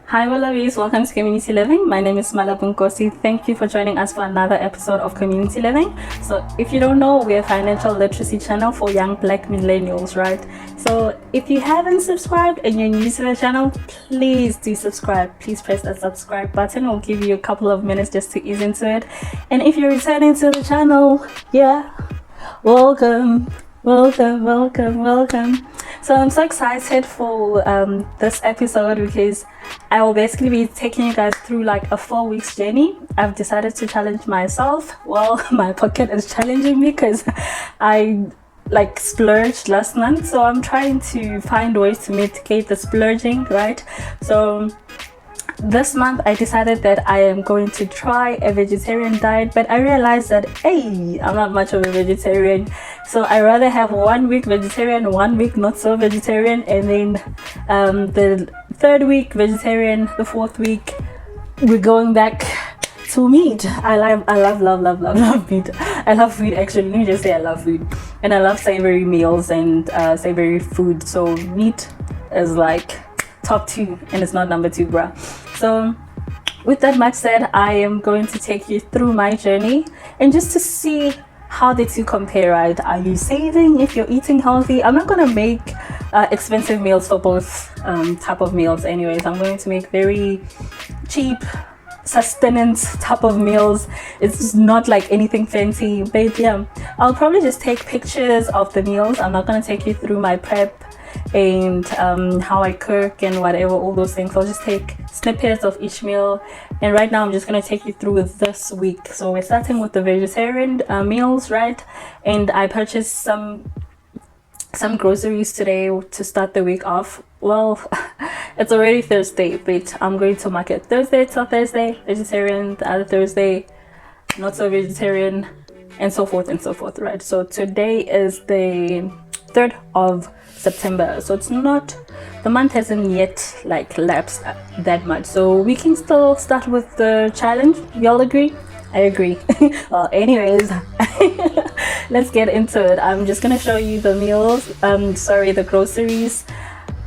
Hi, Wallabies. Welcome to Community Living. My name is Malabunkosi. Thank you for joining us for another episode of Community Living. So, if you don't know, we're a financial literacy channel for young Black millennials, right? So, if you haven't subscribed and you're new to the channel, please do subscribe. Please press that subscribe button. We'll give you a couple of minutes just to ease into it. And if you're returning to the channel, welcome. So I'm so excited for this episode because I will basically be taking you guys through like a 4 weeks journey. I've decided to challenge myself. Well, my pocket is challenging me because I like splurged last month, so I'm trying to find ways to mitigate the splurging, right? So this month I decided that I am going to try a vegetarian diet, but I realized that hey, I'm not much of a vegetarian, so I rather have 1 week vegetarian, 1 week not so vegetarian, and then the third week vegetarian, the fourth week we're going back to meat. I love meat. I love food, actually. Let me just say I love food, and I love savory meals and savory food, so meat is like top 2 and it's not number 2, bruh. So with that much said, I am going to take you through my journey and just to see how the two compare, right? Are you saving if you're eating healthy? I'm not going to make expensive meals for both type of meals anyways. I'm going to make very cheap sustenance type of meals. It's not like anything fancy, but yeah, I'll probably just take pictures of the meals. I'm not going to take you through my prep and how I cook and whatever, all those things. I'll just take snippets of each meal, and right now I'm just going to take you through this week. So we're starting with the vegetarian meals, right? And I purchased some groceries today to start the week off. Well, it's already Thursday, but I'm going to market Thursday till Thursday vegetarian, the other Thursday not so vegetarian, and so forth, right? So today is the 3rd of September, so it's not, the month hasn't yet like lapsed that much, so we can still start with the challenge. Y'all agree? I agree. Well, anyways, let's get into it. I'm just gonna show you the meals, the groceries.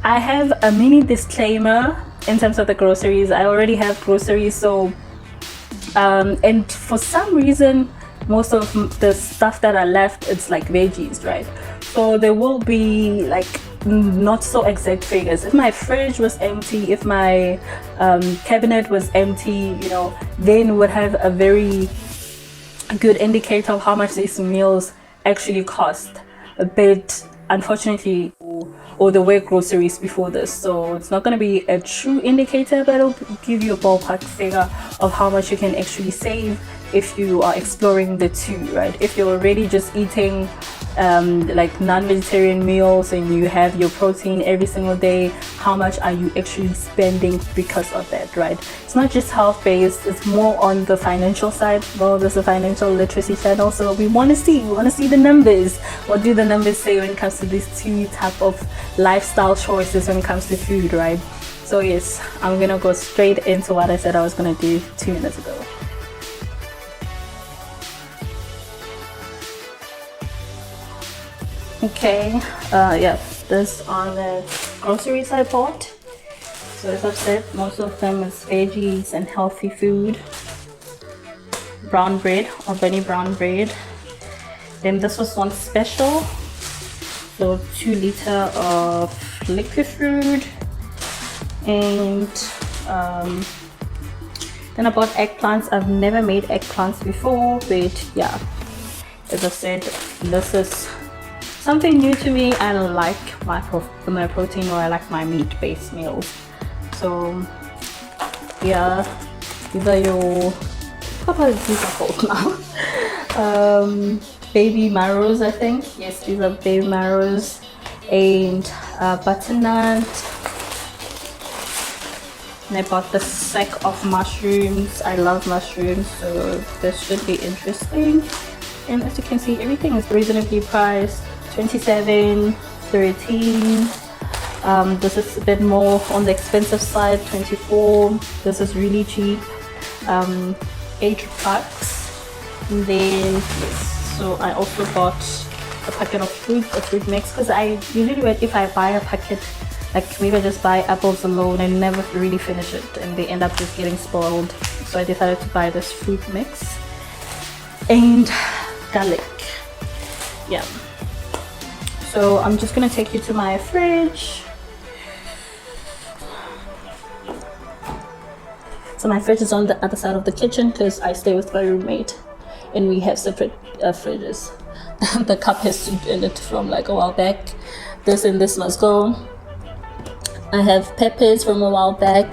I have a mini disclaimer in terms of the groceries. I already have groceries, so and for some reason most of the stuff that are left, it's like veggies, right? So there will be like not so exact figures. If my fridge was empty, if my cabinet was empty, you know, then would have a very good indicator of how much these meals actually cost. But unfortunately, or the way groceries before this, so it's not going to be a true indicator, but it'll give you a ballpark figure of how much you can actually save if you are exploring the two, right? If you're already just eating like non-vegetarian meals and you have your protein every single day, how much are you actually spending because of that, right? It's not just health based, it's more on the financial side. Well, there's a financial literacy channel, so we want to see the numbers. What do the numbers say when it comes to these two type of lifestyle choices when it comes to food, right? So yes, I'm gonna go straight into what I said I was gonna do 2 minutes ago. Okay, this on the groceries I bought. So as I've said, most of them is veggies and healthy food. Brown bread, organic brown bread. Then this was one special, so 2 liters of liquid food. And then I bought eggplants. I've never made eggplants before, but yeah, as I said, this is something new to me. I like my protein, or I like my meat-based meals. So yeah, these are your, what are these called now? Baby marrows, I think. Yes, these are baby marrows. And butternut. And I bought the sack of mushrooms. I love mushrooms, so this should be interesting. And as you can see, everything is reasonably priced. 27, 13. This is a bit more on the expensive side. 24. This is really cheap. 8 bucks. And then yes, so I also bought a packet of fruit, a fruit mix, because I usually, if I buy a packet Like maybe I just buy apples alone and never really finish it, and they end up just getting spoiled. So I decided to buy this fruit mix and garlic. Yeah. So I'm just gonna take you to my fridge. So my fridge is on the other side of the kitchen because I stay with my roommate and we have separate fridges. The cup has soup in it from like a while back. This and this must go. I have peppers from a while back.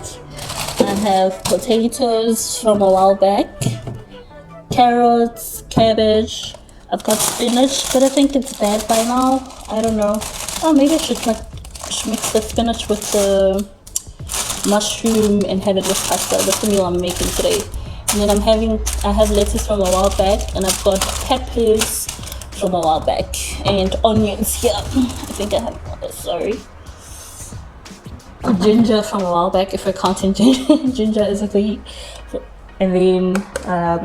I have potatoes from a while back. Carrots, cabbage. I've got spinach, but I think it's bad by now. I don't know. Oh, maybe I should like mix the spinach with the mushroom and have it with pasta. That's the meal I'm making today. And then I have lettuce from a while back, and I've got peppers from a while back and onions here. I think I have, sorry, ginger from a while back, if we're counting ginger as a thing. And then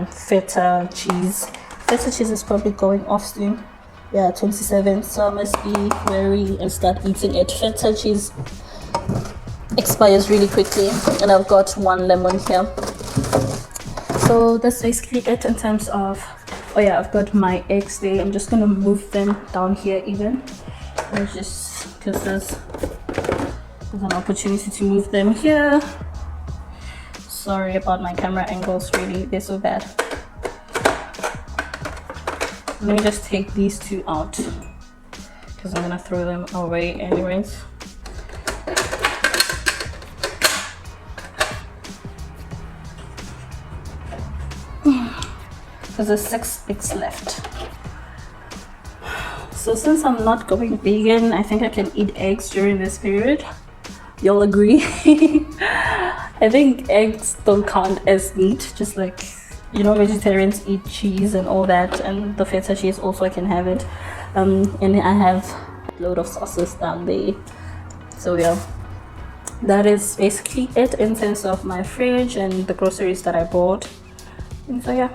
feta cheese. Feta cheese is probably going off soon. Yeah, 27, so I must be wary and start eating it. Feta cheese expires really quickly, and I've got 1 lemon here. So that's basically it in terms of, oh yeah, I've got my eggs there. I'm just gonna move them down here even. It's just because there's an opportunity to move them here. Sorry about my camera angles, really, they're so bad. Let me just take these two out because I'm gonna throw them away anyways. There's 6 eggs left. So since I'm not going vegan, I think I can eat eggs during this period. You'll agree? I think eggs don't count as meat, just like, you know, vegetarians eat cheese and all that, and the feta cheese also I can have it. And I have a load of sauces down there. So yeah, that is basically it in terms of my fridge and the groceries that I bought. And so yeah.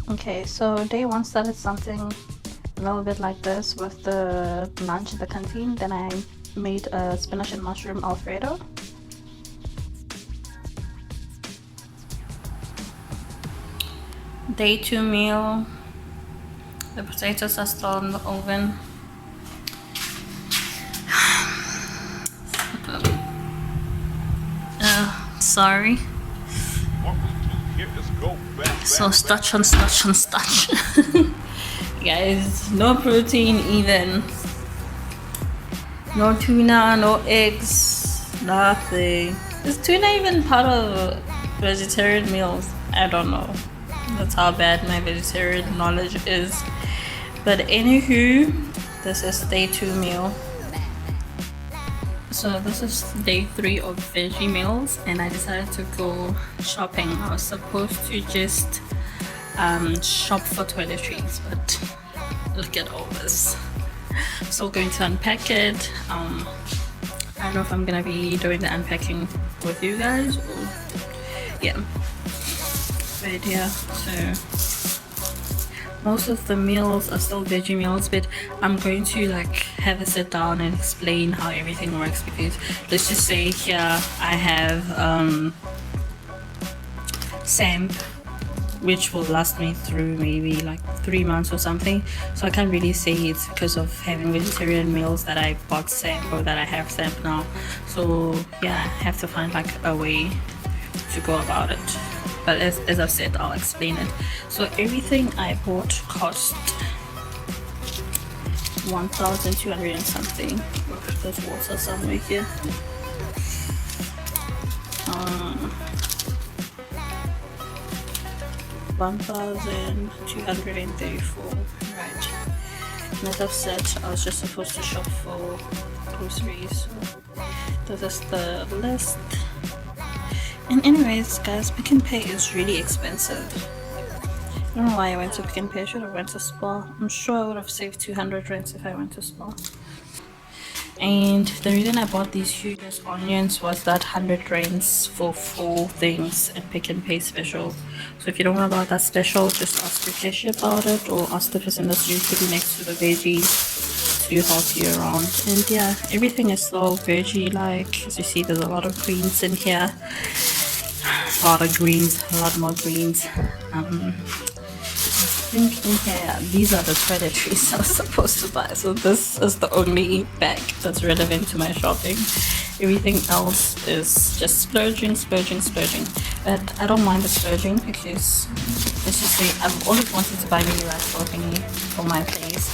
Okay, so day 1 started something a little bit like this with the lunch in the canteen. Then I made a spinach and mushroom alfredo. Day 2 meal. The potatoes are still in the oven. Sorry. So starch on starch on starch. Guys, no protein even. No tuna, no eggs, nothing. Is tuna even part of vegetarian meals? I don't know. That's how bad my vegetarian knowledge is. But anywho, this is day 2 meal. So this is day 3 of veggie meals, and I decided to go shopping. I was supposed to just shop for toiletries, but look at all this. So going to unpack it. I don't know if I'm gonna be doing the unpacking with you guys or yeah. But yeah, so most of the meals are still veggie meals, but I'm going to like have a sit down and explain how everything works, because let's just say here I have samp, which will last me through maybe like 3 months or something. So I can't really say it's because of having vegetarian meals that I bought samp or that I have samp now. So yeah, I have to find like a way to go about it. But as I've said, I'll explain it. So everything I bought cost 1,200 and something. There's water somewhere here. 1,234, right. And as I've said, I was just supposed to shop for groceries. So this is the list. And anyways, guys, Pick n Pay is really expensive. I don't know why I went to Pick n Pay. I should have went to Spar. I'm sure I would have saved 200 rand if I went to Spar. And the reason I bought these huge onions was that 100 rands for 4 things and Pick and Pay special. So if you don't know about that special, just ask your cashier about it, or ask the person that's usually next to the veggies to help you around. And yeah, everything is so veggie like. As you see, there's a lot of greens in here, a lot of greens, a lot more greens. Thinking here, these are the toiletries I was supposed to buy, so this is the only bag that's relevant to my shopping. Everything else is just splurging. But I don't mind the splurging because, let's just say, I've always wanted to buy mini rice bowl thingy for my place.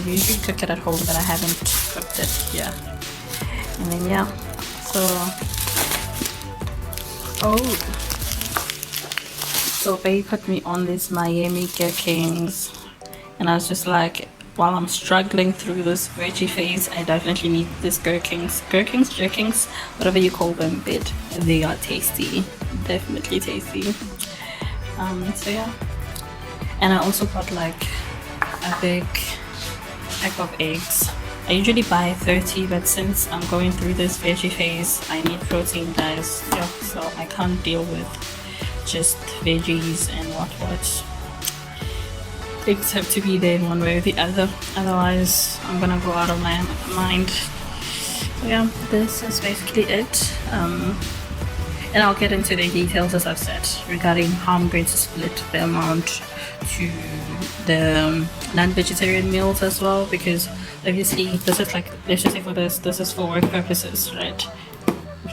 Usually cook it at home, but I haven't cooked it here. And then yeah, so Faye put me on these Miami gherkins, and I was just like, while I'm struggling through this veggie phase, I definitely need these gherkins, jerkins, whatever you call them, but they are tasty, definitely tasty. So yeah, and I also got like a big pack of eggs. I usually buy 30, but since I'm going through this veggie phase, I need protein, guys. Yeah, so I can't deal with just veggies and what. Eggs have to be there in one way or the other, otherwise I'm gonna go out of my mind. So yeah, this is basically it. And I'll get into the details, as I've said, regarding how I'm going to split the amount to the non-vegetarian meals as well, because obviously this is like, let's just say for this is for work purposes, right?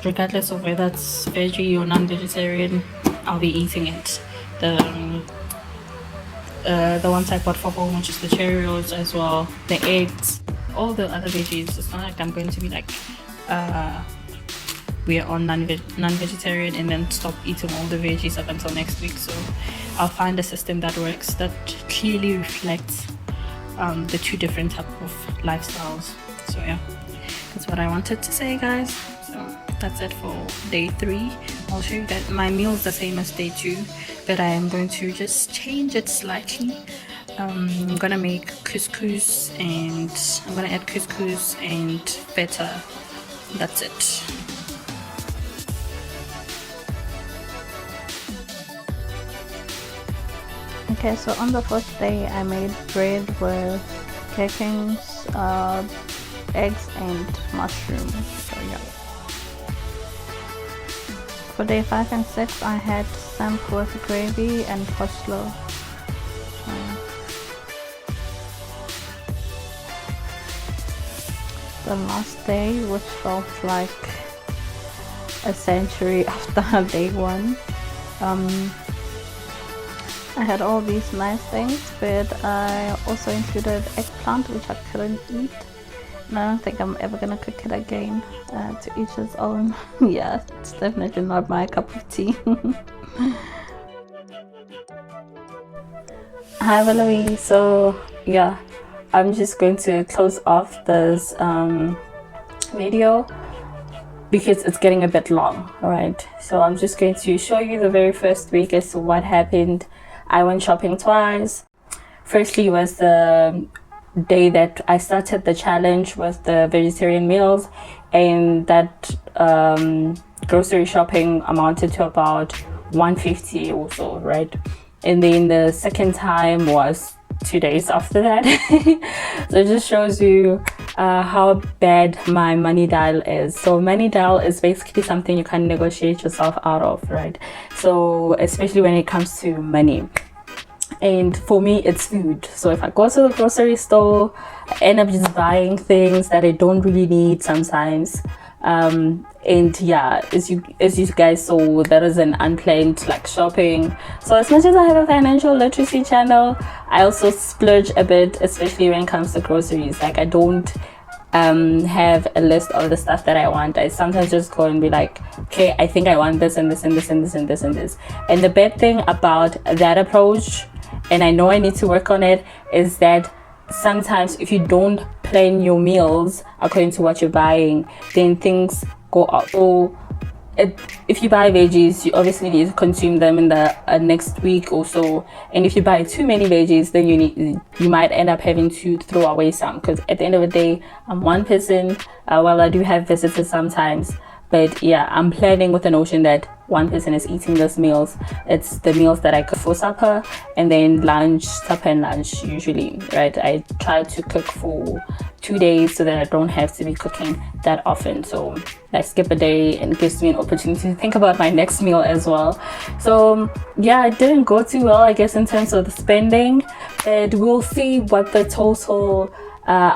Regardless of whether it's veggie or non-vegetarian, I'll be eating it. The ones I bought for home, which is the Cheerios as well, the eggs, all the other veggies. It's not like I'm going to be like, we are on non-vegetarian and then stop eating all the veggies up until next week. So I'll find a system that works, that clearly reflects the two different type of lifestyles. So yeah, that's what I wanted to say, guys. So that's it for day 3. I'll show you that my meal is the same as day 2, but I am going to just change it slightly. I'm gonna make couscous, and I'm gonna add couscous and feta. That's it. Okay, so on the first day I made bread with gherkins, eggs and mushrooms. So yeah. For day 5 and 6 I had samp with gravy and coleslaw. The last day, which felt like a century after day 1, I had all these nice things, but I also included eggplant, which I couldn't eat, and I don't think I'm ever gonna cook it again. To each his own. Yeah, it's definitely not my cup of tea. Hi Valerie, so yeah, I'm just going to close off this video because it's getting a bit long. Alright, so I'm just going to show you the very first week as to what happened. I went shopping twice. Firstly was the day that I started the challenge with the vegetarian meals, and that grocery shopping amounted to about 150 or so, right? And then the second time was 2 days after that. So it just shows you how bad my money dial is. So money dial is basically something you can negotiate yourself out of, right? So especially when it comes to money. And for me it's food. So if I go to the grocery store, I end up just buying things that I don't really need sometimes. And yeah, as you guys saw, that is an unplanned like shopping. So as much as I have a financial literacy channel, I also splurge a bit, especially when it comes to groceries. Like I don't have a list of the stuff that I want. I sometimes just go and be like, okay, I think I want this and this and this and this and this and this. And the bad thing about that approach, and I know I need to work on it, is that sometimes if you don't plan your meals according to what you're buying, then things go out. So if you buy veggies, you obviously need to consume them in the next week or so. And if you buy too many veggies, then you might end up having to throw away some, because at the end of the day, I'm one person. Well, I do have visitors sometimes, but yeah, I'm planning with the notion that one person is eating those meals. It's the meals that I cook for supper, and then lunch, supper and lunch usually, right? I try to cook for 2 days so that I don't have to be cooking that often. So I skip a day and gives me an opportunity to think about my next meal as well. So yeah, it didn't go too well, I guess, in terms of the spending, but we'll see what the total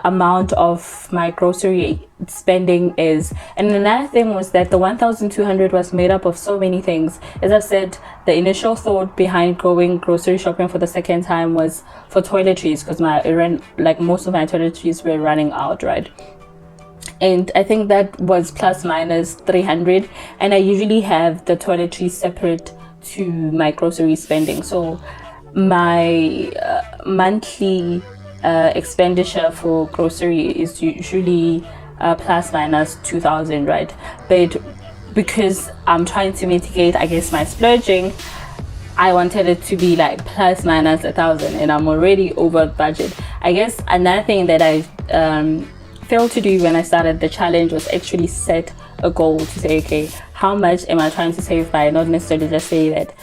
amount of my grocery spending is. And another thing was that the 1,200 was made up of so many things. As I said, the initial thought behind going grocery shopping for the second time was for toiletries, because most of my toiletries were running out, right? And I think that was plus minus 300, and I usually have the toiletries separate to my grocery spending. So my monthly expenditure for grocery is usually plus minus 2,000, right? But because I'm trying to mitigate, I guess, my splurging, I wanted it to be like plus minus 1,000, and I'm already over budget. I guess another thing that I failed to do when I started the challenge was actually set a goal to say, okay, how much am I trying to save by? Not necessarily just say that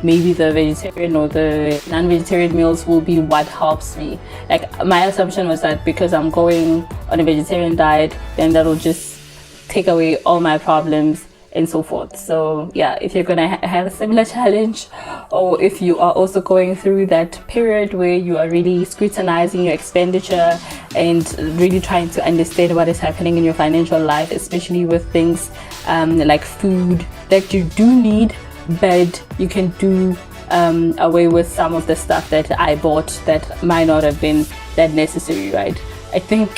maybe the vegetarian or the non-vegetarian meals will be what helps me. Like, my assumption was that because I'm going on a vegetarian diet, then that'll just take away all my problems and so forth. So yeah, if you're gonna have a similar challenge, or if you are also going through that period where you are really scrutinizing your expenditure and really trying to understand what is happening in your financial life, especially with things like food that you do need, but you can do away with some of the stuff that I bought that might not have been that necessary, right? I think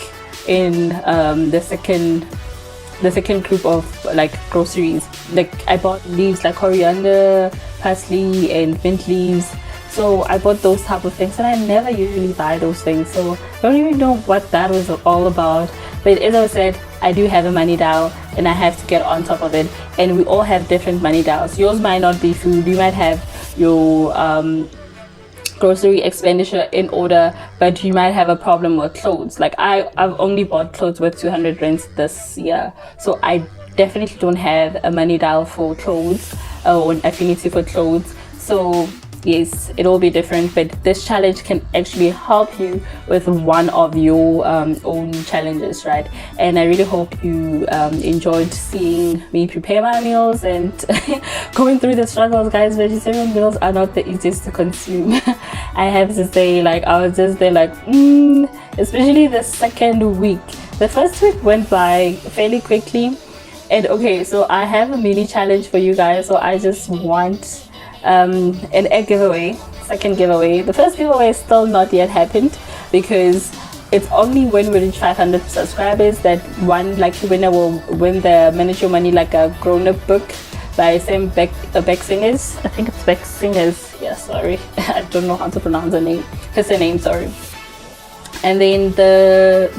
in the second group of like groceries, like I bought leaves like coriander, parsley and mint leaves. So I bought those type of things, and I never usually buy those things, so I don't even know what that was all about. But as I said, I do have a money dial, and I have to get on top of it, and we all have different money dials. Yours might not be food, you might have your grocery expenditure in order, but you might have a problem with clothes. Like I've only bought clothes with 200 rands this year, so I definitely don't have a money dial for clothes or an affinity for clothes. So yes, it'll be different, but this challenge can actually help you with one of your own challenges, right? And I really hope you enjoyed seeing me prepare my meals and going through the struggles, guys. Vegetarian meals are not the easiest to consume. I have to say, like, I was just there like especially the second week. The first week went by fairly quickly, and okay, so I have a mini challenge for you guys. So I just want an egg giveaway, second giveaway. The first giveaway is still not yet happened, because it's only when we reach 500 subscribers that one lucky winner will win the miniature money like a grown-up book by Sam Beck Singers. I think it's Beck Singers. Yeah, sorry, I don't know how to pronounce her name. It's her name, sorry. And then the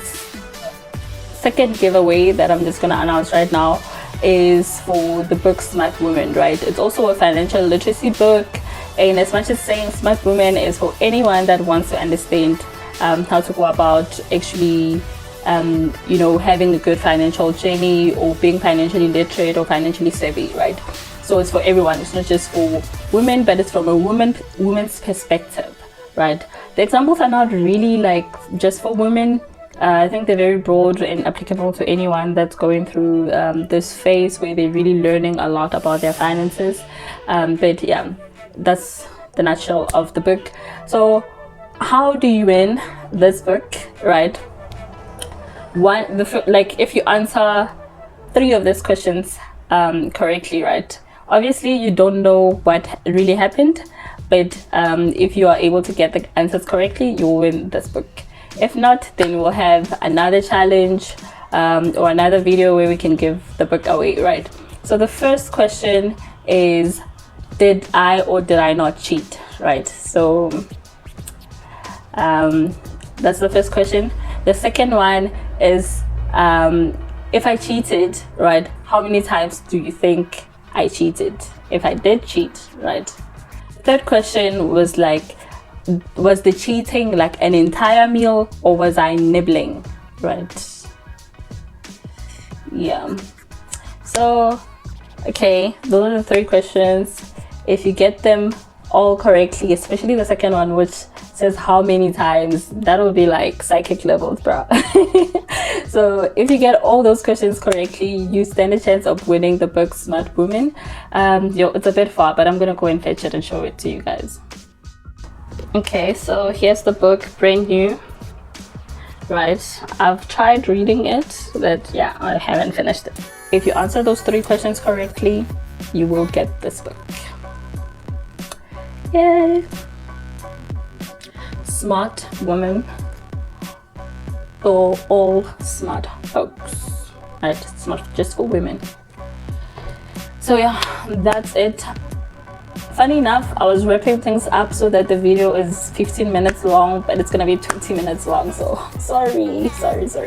second giveaway that I'm just gonna announce right now is for the book Smart Woman, right? It's also a financial literacy book, and as much as saying Smart Woman is for anyone that wants to understand how to go about actually having a good financial journey, or being financially literate or financially savvy, right? So it's for everyone. It's not just for women, but it's from a woman's perspective, right? The examples are not really like just for women. I think they're very broad and applicable to anyone that's going through this phase where they're really learning a lot about their finances. But yeah, that's the nutshell of the book. So how do you win this book, right? If you answer 3 of these questions correctly, right? Obviously, you don't know what really happened, but if you are able to get the answers correctly, you'll win this book. If not, then we'll have another challenge or another video where we can give the book away, right? So the first question is, did I or did I not cheat, right? So that's the first question. The second one is, if I cheated, right, how many times do you think I cheated? If I did cheat, right? Third question was like, was the cheating like an entire meal or was I nibbling, right? Yeah. So, okay, those are the 3 questions. If you get them all correctly, especially the second one, which says how many times, that will be like psychic levels, bro. So if you get all those questions correctly, you stand a chance of winning the book Smart Woman. It's a bit far, but I'm gonna go and fetch it and show it to you guys. Okay, so here's the book, brand new. Right, I've tried reading it, but yeah, I haven't finished it. If you answer those 3 questions correctly, you will get this book. Yay! Smart Woman for all smart folks. Right, it's not just for women. So yeah, that's it. Funny enough, I was wrapping things up so that the video is 15 minutes long, but it's gonna be 20 minutes long, so sorry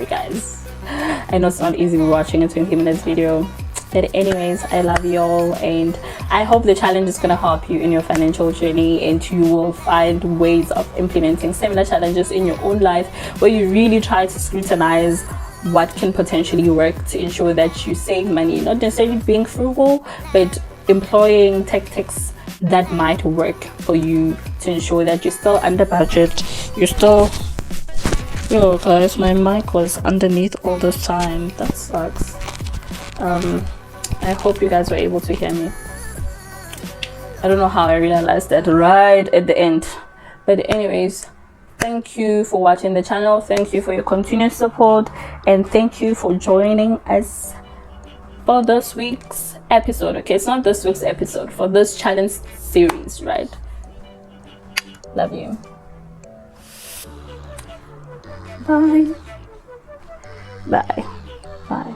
guys. I know it's not easy watching a 20 minutes video, but anyways, I love you all, and I hope the challenge is gonna help you in your financial journey, and you will find ways of implementing similar challenges in your own life where you really try to scrutinize what can potentially work to ensure that you save money, not necessarily being frugal, but employing tactics that might work for you to ensure that you're still under budget, you're still... Yo guys, my mic was underneath all this time, that sucks. I hope you guys were able to hear me. I don't know how I realized that right at the end, but anyways, thank you for watching the channel, thank you for your continued support, and thank you for joining us for this week's episode. Okay, it's not this week's episode, for this challenge series, right? Love you. Bye. Bye. Bye.